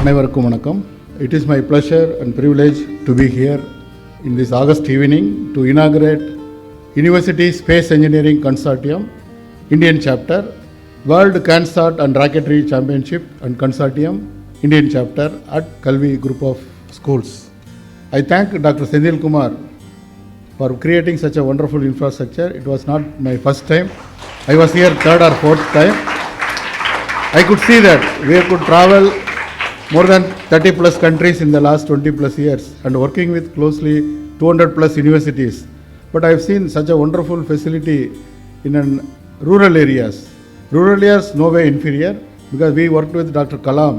அனைவருக்கும் வணக்கம். It is my pleasure and privilege to be here in this August evening to inaugurate University Space Engineering Consortium, Indian Chapter, World CanSat and Rocketry Championship and Consortium, Indian Chapter at Kalvi Group of Schools. I thank Dr. Sendil Kumar for creating such a wonderful infrastructure. It was not my first time. I was here third or fourth time. I could see that we could travel more than 30 plus countries in the last 20 plus years and working with closely 200 plus universities. But I have seen such a wonderful facility in rural areas. Rural areas no way inferior because we worked with Dr. Kalam.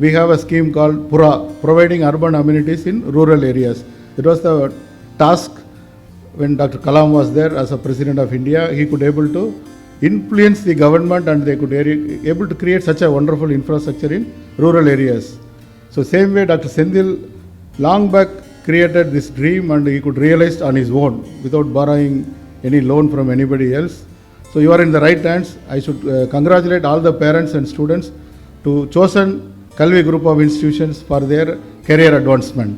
We have a scheme called Pura, providing urban amenities in rural areas. It was the task when Dr. Kalam was there as a President of India. He could able to influence the government and they could able to create such a wonderful infrastructure in rural areas. So same way Dr. Sendil long back created this dream and he could realize on his own without borrowing any loan from anybody else. So you are in the right hands. I should congratulate all the parents and students to chosen Kalvi group of institutions for their career advancement.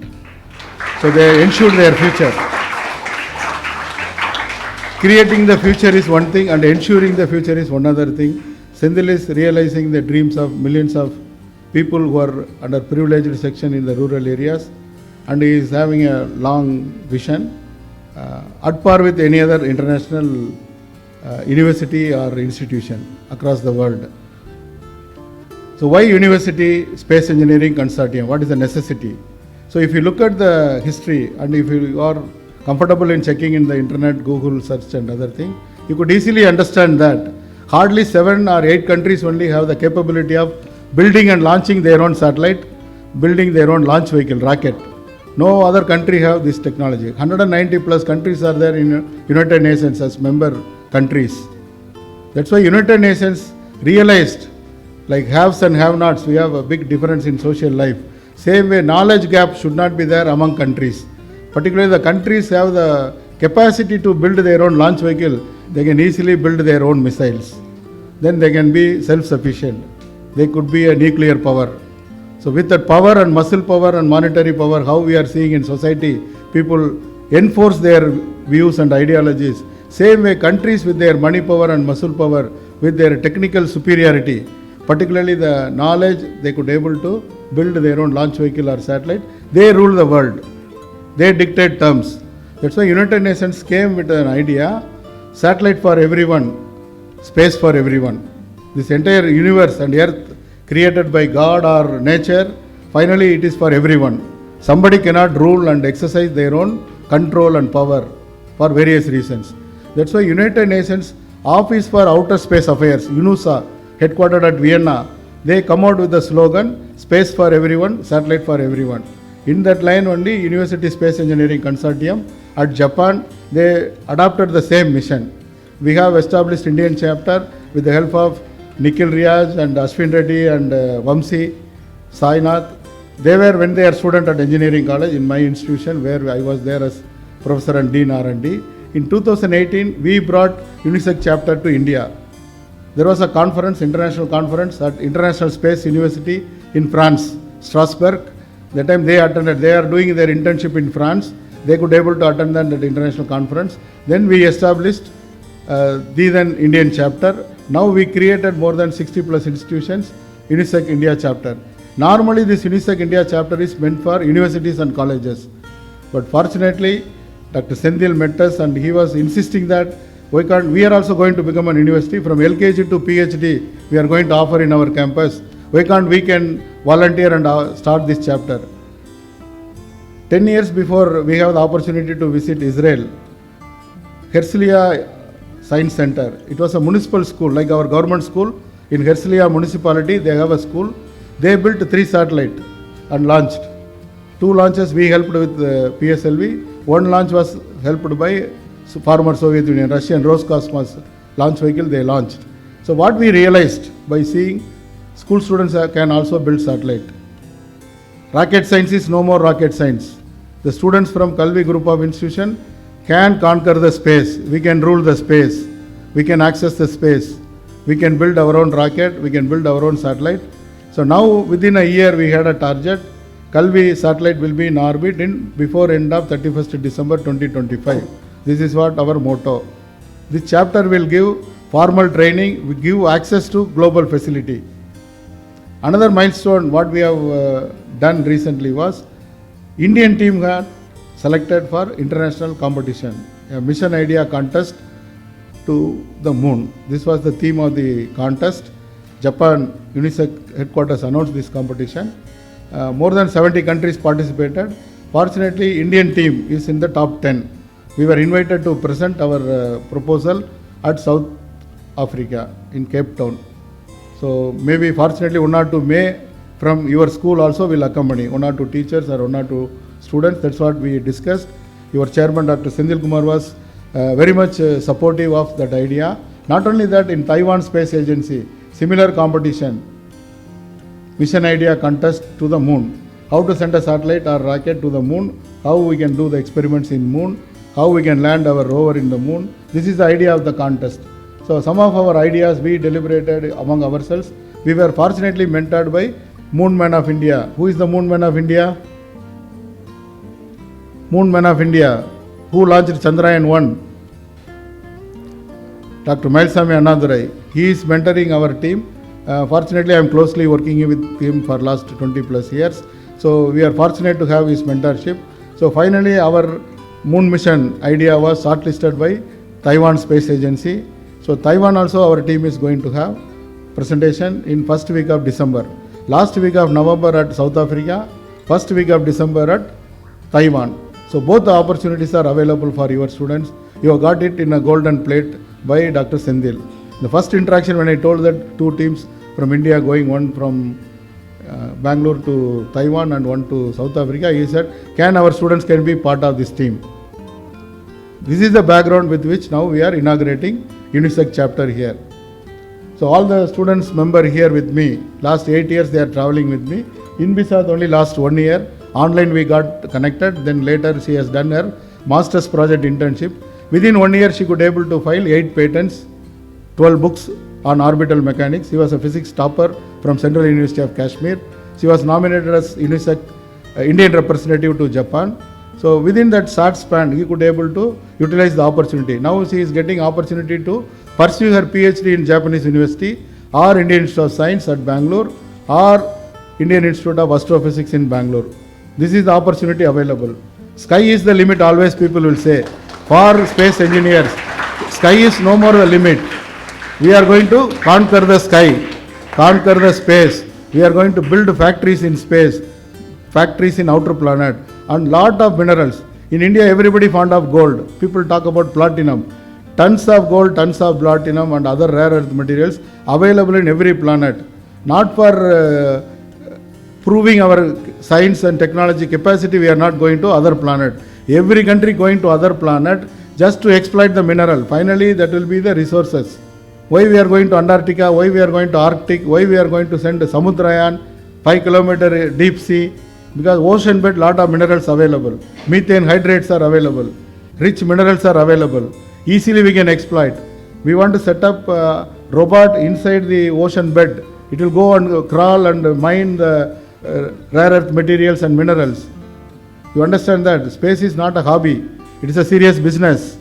So they ensure their future. Creating the future is one thing and ensuring the future is one other thing. Sendil is realizing the dreams of millions of people who are under privileged section in the rural areas and he is having a long vision at par with any other international university or institution across the world. So why University Space Engineering Consortium? What is the necessity? So if you look at the history and if you are comfortable in checking in the internet, Google search and other thing, you could easily understand that hardly 7 or 8 countries only have the capability of building and launching their own satellite, building their own launch vehicle, rocket. No other country have this technology. 190 plus countries are there in United Nations as member countries. That's why United Nations realized like haves and have-nots, we have a big difference in social life. Same way knowledge gap should not be there among countries. Particularly the countries have the capacity to build their own launch vehicle, they can easily build their own missiles. Then they can be self-sufficient. They could be a nuclear power. So with that power and muscle power and monetary power, how we are seeing in society, people enforce their views and ideologies. Same way countries with their money power and muscle power, with their technical superiority, particularly the knowledge, they could able to build their own launch vehicle or satellite. They rule the world. They dictate terms. That's why United Nations came with an idea, satellite for everyone, space for everyone. This entire universe and earth created by God or nature, finally it is for everyone. Somebody cannot rule and exercise their own control and power for various reasons. That's why United Nations Office for Outer Space Affairs, UNISEC, headquartered at Vienna, they come out with the slogan, space for everyone, satellite for everyone. In that line only, University Space Engineering Consortium at Japan, they adopted the same mission. We have established Indian chapter with the help of Nikhil Riaz and Ashwin Reddy and Vamsi, Sainath. They were when they are student at engineering college in my institution where I was there as professor and dean R&D. In 2018, we brought UNISEC chapter to India. There was a conference, international conference at International Space University in France, Strasbourg. That time they attended, they are doing their internship in France. They could able to attend that international conference. Then we established the then Indian chapter. Now we created more than 60 plus institutions, UNISEC India chapter. Normally this UNISEC India chapter is meant for universities and colleges. But fortunately, Dr. Sendil met us and he was insisting that we are also going to become an university. From LKG to PhD, we are going to offer in our campus. Why can't we can volunteer and start this chapter? 10 years before we have the opportunity to visit Israel, Herzliya Science Center. It was a municipal school like our government school. In Herzliya municipality, they have a school. They built 3 satellites and launched. 2 launches we helped with PSLV. 1 launch was helped by former Soviet Union, Russian Roscosmos launch vehicle they launched. So what we realized by seeing school students can also build satellite. Rocket science is no more rocket science. The students from Kalvi group of institution can conquer the space. We can rule the space. We can access the space. We can build our own rocket. We can build our own satellite. So now within a year we had a target. Kalvi satellite will be in orbit before end of 31st December 2025. This is what our motto. This chapter will give formal training, will give access to global facility. Another milestone what we have done recently was Indian team got selected for international competition, a mission idea contest to the moon. This was the theme of the contest. Japan UNISEC headquarters announced this competition. More than 70 countries participated. Fortunately, Indian team is in the top 10. We were invited to present our proposal at South Africa in Cape Town. So maybe fortunately 1 or 2 may from your school also will accompany, 1 or 2 teachers or 1 or 2 students. That's what we discussed. Your chairman Dr. Sendil Kumar was very much supportive of that idea. Not only that, in Taiwan Space Agency, similar competition, mission idea contest to the moon. How to send a satellite or rocket to the moon, how we can do the experiments in moon, how we can land our rover in the moon. This is the idea of the contest. So some of our ideas we deliberated among ourselves. We were fortunately mentored by Moon Man of India. Who is the Moon Man of India? Moon Man of India. Who launched Chandrayaan-1? Dr. Madurai. He is mentoring our team. Fortunately, I am closely working with him for last 20 plus years. So we are fortunate to have his mentorship. So finally, our moon mission idea was shortlisted by Taiwan Space Agency. So Taiwan also our team is going to have presentation in first week of December. Last week of November at South Africa, first week of December at Taiwan. So both the opportunities are available for your students. You have got it in a golden plate by Dr. Sendil. The first interaction when I told that 2 teams from India going, one from Bangalore to Taiwan and one to South Africa, he said, can our students can be part of this team? This is the background with which now we are inaugurating UNISEC chapter here. So all the students member here with me, last 8 years they are traveling with me. In Bisat only last 1 year, online we got connected, then later she has done her master's project internship. Within 1 year she could able to file 8 patents, 12 books on orbital mechanics. She was a physics topper from Central University of Kashmir. She was nominated as UNISEC Indian representative to Japan. So within that short span, he could able to utilize the opportunity. Now she is getting opportunity to pursue her PhD in Japanese University or Indian Institute of Science at Bangalore or Indian Institute of Astrophysics in Bangalore. This is the opportunity available. Sky is the limit, always people will say. For space engineers, sky is no more the limit. We are going to conquer the sky, conquer the space. We are going to build factories in space, factories in outer planet, and lot of minerals. In India, everybody fond of gold. People talk about platinum. Tons of gold, tons of platinum and other rare earth materials available in every planet. Not for proving our science and technology capacity, we are not going to other planet. Every country going to other planet just to exploit the mineral. Finally, that will be the resources. Why we are going to Antarctica, why we are going to Arctic, why we are going to send Samudrayan, 5 kilometer deep sea, because ocean bed lot of minerals available. Methane hydrates are available. Rich minerals are available. Easily we can exploit. We want to set up a robot inside the ocean bed. It will go and crawl and mine the rare earth materials and minerals. You understand that? Space is not a hobby. It is a serious business.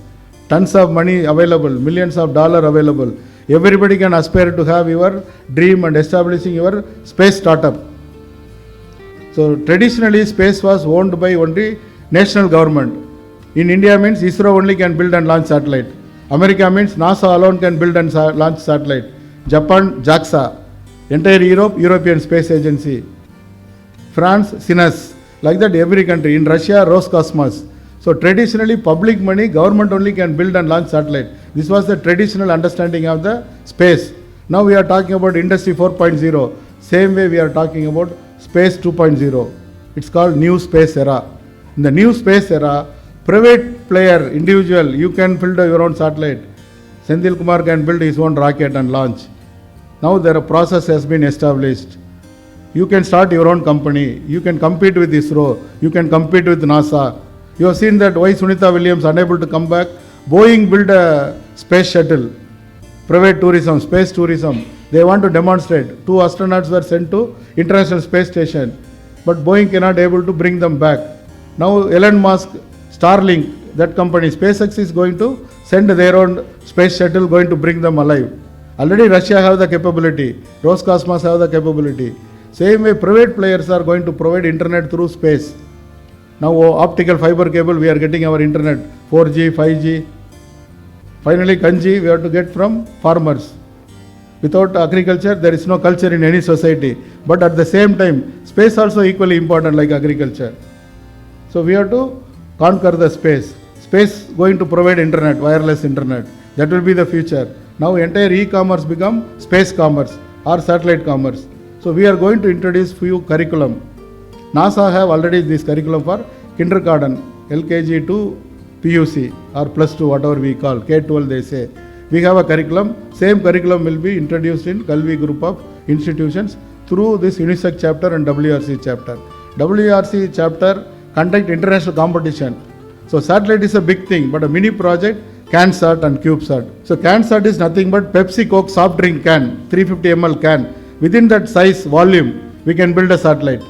Tons of money available, millions of dollars available. Everybody can aspire to have your dream and establishing your space startup. So traditionally space was owned by only national government. In India means ISRO only can build and launch satellite. America means NASA alone can build and launch satellite. Japan, JAXA. Entire Europe, European Space Agency. France, CNES. Like that every country. In Russia, Roscosmos. So traditionally public money, government only can build and launch satellite. This was the traditional understanding of the space. Now we are talking about Industry 4.0. Same way we are talking about Space 2.0. It's called New Space Era. In the New Space Era, private player, individual, you can build your own satellite. Sendil Kumar can build his own rocket and launch. Now their process has been established. You can start your own company. You can compete with ISRO. You can compete with NASA. You have seen that why Sunita Williams unable to come back. Boeing built a space shuttle. Private tourism, space tourism. They want to demonstrate. 2 astronauts were sent to International Space Station, but Boeing cannot able to bring them back. Now Elon Musk, Starlink, that company, SpaceX is going to send their own space shuttle going to bring them alive. Already Russia have the capability, Roscosmos have the capability. Same way private players are going to provide internet through space. Now optical fiber cable we are getting our internet, 4G, 5G. Finally kanji we have to get from farmers. Without agriculture there is no culture in any society. But at the same time space also equally important like agriculture. So we have to conquer the space. Space going to provide internet, wireless internet. That will be the future. Now entire e-commerce become space commerce or satellite commerce. So we are going to introduce few curriculum. NASA have already this curriculum for kindergarten, LKG to PUC or plus 2 whatever we call, K-12 they say. We have a curriculum, same curriculum will be introduced in Kalvi group of institutions through this UNISEC chapter and WRC chapter. WRC chapter conduct international competition. So satellite is a big thing, but a mini project, CanSat and CubeSat. So CanSat is nothing but Pepsi Coke soft drink can, 350 ml can. Within that size volume, we can build a satellite.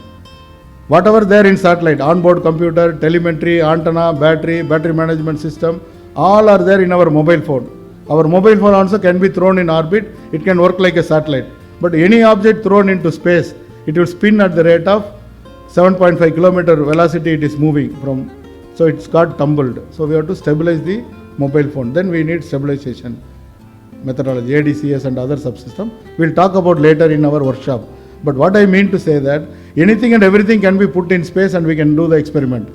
Whatever there in satellite, onboard computer, telemetry, antenna, battery management system, all are there in our mobile phone. Our mobile phone also can be thrown in orbit, it can work like a satellite. But any object thrown into space, it will spin at the rate of 7.5 kilometer velocity it is moving from, so it's got tumbled. So we have to stabilize the mobile phone. Then we need stabilization methodology, ADCS and other subsystem. We'll talk about later in our workshop. But what I mean to say that anything and everything can be put in space and we can do the experiment.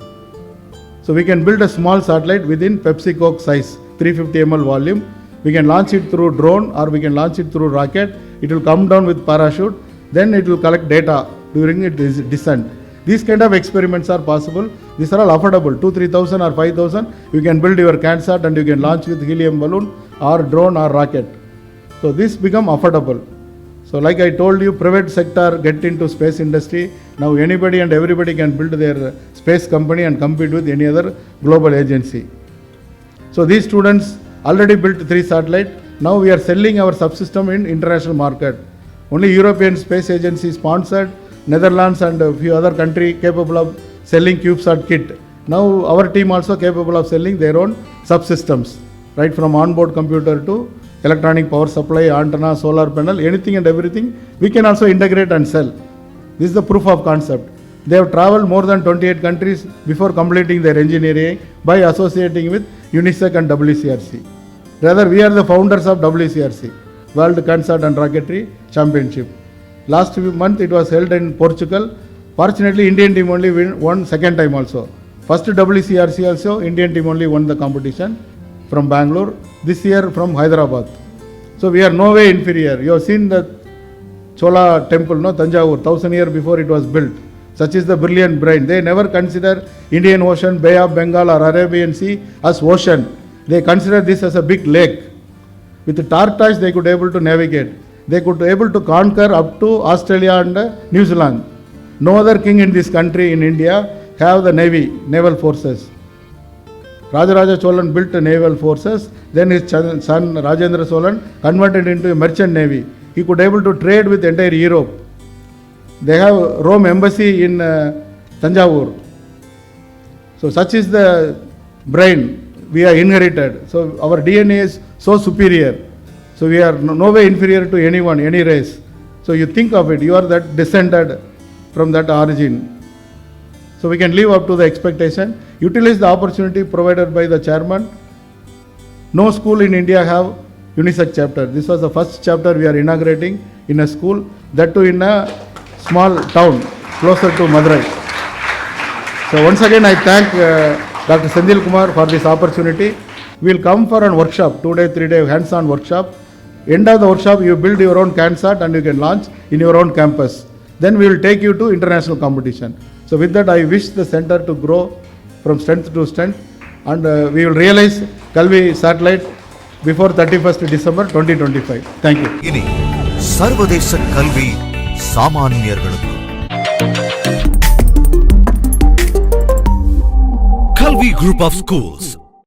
So we can build a small satellite within Pepsi Coke size, 350 ml volume. We can launch it through drone or we can launch it through rocket. It will come down with parachute. Then it will collect data during its descent. These kind of experiments are possible. These are all affordable, 2,000-3,000 or 5,000. You can build your CanSat and you can launch with helium balloon or drone or rocket. So this become affordable. So like I told you, private sector get into space industry. Now anybody and everybody can build their space company and compete with any other global agency. So these students already built 3 satellites. Now we are selling our subsystem in international market. Only European Space Agency sponsored, Netherlands and a few other countries capable of selling CubeSat kit. Now our team also capable of selling their own subsystems, right from onboard computer to electronic power supply, antenna, solar panel, anything and everything. We can also integrate and sell. This is the proof of concept. They have traveled more than 28 countries before completing their engineering by associating with UNISEC and WCRC. Rather, we are the founders of WCRC, World CanSat and Rocketry Championship. Last month it was held in Portugal. Fortunately, Indian team only won second time also. First WCRC also, Indian team only won the competition from Bangalore. This year from Hyderabad. So we are no way inferior. You have seen the Chola temple, no, Tanjavur, 1000 years before it was built. Such is the brilliant brain. They never consider Indian Ocean, Bay of Bengal or Arabian Sea as ocean. They consider this as a big lake. With the tortoise they could able to navigate. They could able to conquer up to Australia and New Zealand. No other king in this country in India have the navy, naval forces. Rajaraja Cholan built naval forces, then his son Rajendra Cholan converted into a merchant navy. He could able to trade with entire Europe. They have Rome embassy in Tanjavur. So such is the brain we are inherited. So our DNA is so superior. So we are no way inferior to anyone, any race. So you think of it, you are that descended from that origin. So we can live up to the expectation, utilize the opportunity provided by the chairman. No school in India have UNISEC chapter. This was the first chapter we are inaugurating in a school, that too in a small town closer to Madurai. So once again I thank Dr. Sendil Kumar for this opportunity. We will come for a workshop, 2-day, 3-day hands-on workshop. End of the workshop, you build your own CanSat and you can launch in your own campus. Then we will take you to international competition. So with that, I wish the center to grow from strength to strength, and we will realize Kalvi satellite before 31st December 2025. Thank you. இனி சர்வதேச கல்வி சாமானியர்களுக்கு Kalvi Group of Schools